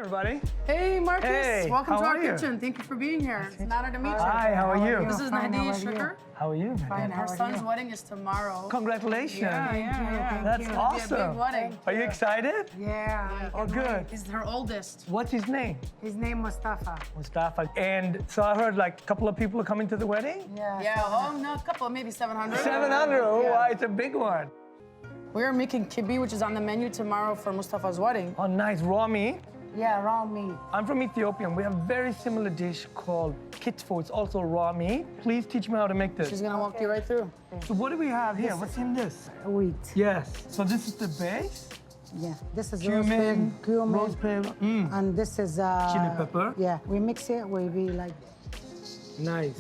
everybody. Hey, Marcus. Hey, welcome to how our are you? kitchen. Thank you for being here. It's an honor to meet you. Hi, how are you? This is Fine, how Nadia are you? Sugar. How are you? Fine, And how her are son's you? wedding is tomorrow. Congratulations. Yeah. That's It'll be a awesome. big wedding. Are you excited? Yeah. Oh, good. He's her oldest. What's his name? His name Mustafa. Mustafa. And so I heard like a couple of people are coming to the wedding? Yeah. Yeah, oh, no, a couple, maybe 700. 700. Oh, Yeah. wow, it's a big one. We're making kibbeh, which is on the menu tomorrow for Mustafa's wedding. Oh, nice. Raw meat. Yeah, raw meat. I'm from Ethiopia, and we have a very similar dish called kitfo. It's also raw meat. Please teach me how to make this. She's gonna walk you right through. So what do we have here? What's in this? Wheat. Yes. So this is the base. Yeah. This is Cumin, cumin. rose pepper. And this is Chili pepper. Yeah. We mix it. We be like. Nice.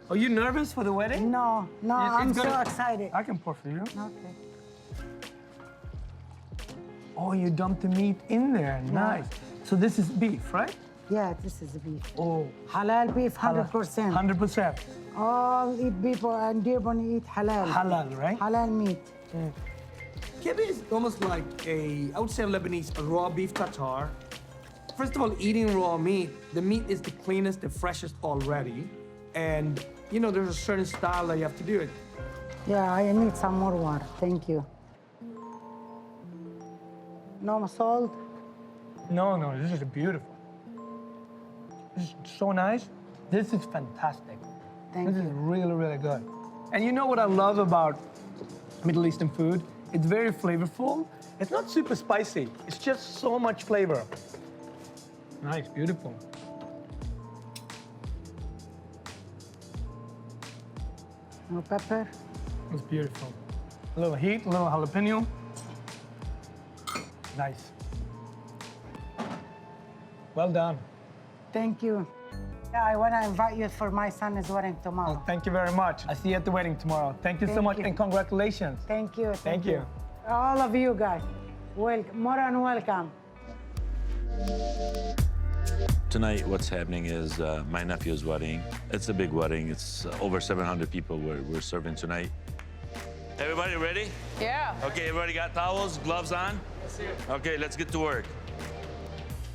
Are you nervous for the wedding? No, It's I'm so gonna- excited. I can pour for you. Okay. Oh, you dumped the meat in there. Nice. So this is beef, right? Yeah, this is beef. Oh, Halal beef, 100%. 100%. All eat beef and Dearborn eat halal. Halal, right? Halal meat. Kibbeh is almost like I would say Lebanese raw beef tartare. First of all, eating raw meat, the meat is the cleanest, the freshest already. And, you know, there's a certain style that you have to do it. Yeah, I need some more water. Thank you. No salt. No, this is beautiful. This is so nice. This is fantastic. Thank This is you. really, really good. And you know what I love about Middle Eastern food? It's very flavorful. It's not super spicy. It's just so much flavor. Nice, beautiful. No pepper. It's beautiful. A little heat, a little jalapeno. Nice. Well done. Thank you. Yeah, I want to invite you for my son's wedding tomorrow. Thank you very much. I see you at the wedding tomorrow. Thank you so Thank much you. and congratulations. Thank you. Thank you. All of you guys, more than welcome. Tonight, what's happening is my nephew's wedding. It's a big wedding. It's over 700 people we're serving tonight. Everybody ready? Yeah. Okay, everybody got towels, gloves on? Okay, let's get to work.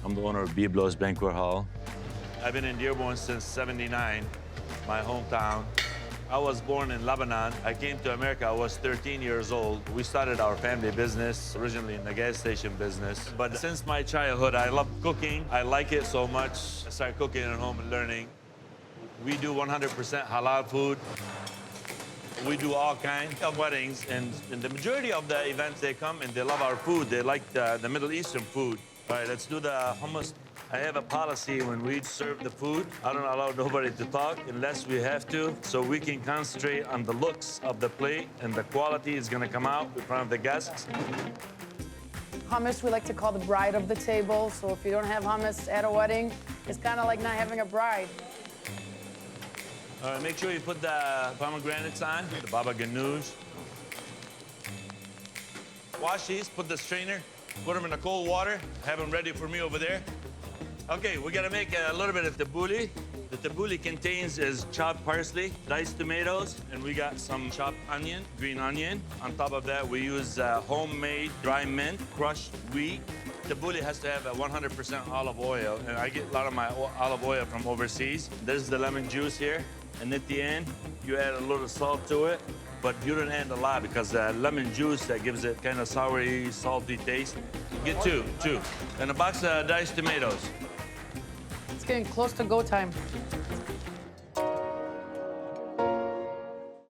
I'm the owner of Biblos Banquet Hall. I've been in Dearborn since '79, my hometown. I was born in Lebanon. I came to America, I was 13 years old. We started our family business, originally in the gas station business. But since my childhood, I love cooking. I like it so much. I started cooking at home and learning. We do 100% halal food. We do all kinds of weddings, and the majority of the events, they come and they love our food. They like the Middle Eastern food. All right, let's do the hummus. I have a policy when we serve the food, I don't allow nobody to talk unless we have to, so we can concentrate on the looks of the plate and the quality is gonna come out in front of the guests. Hummus, we like to call the bride of the table. So if you don't have hummus at a wedding, it's kind of like not having a bride. All right, make sure you put the pomegranates on, the baba ganoush. Wash these, put the strainer, put them in the cold water, have them ready for me over there. Okay, we gotta make a little bit of tabbouleh. The tabbouleh contains is chopped parsley, diced tomatoes, and we got some chopped onion, green onion. On top of that, we use homemade dry mint, crushed wheat. Tabbouleh has to have a 100% olive oil, and I get a lot of my olive oil from overseas. There's the lemon juice here, and at the end, you add a little salt to it, but you don't add a lot because the lemon juice that gives it kind of soury, salty taste. Get two, and a box of diced tomatoes. It's getting close to go time.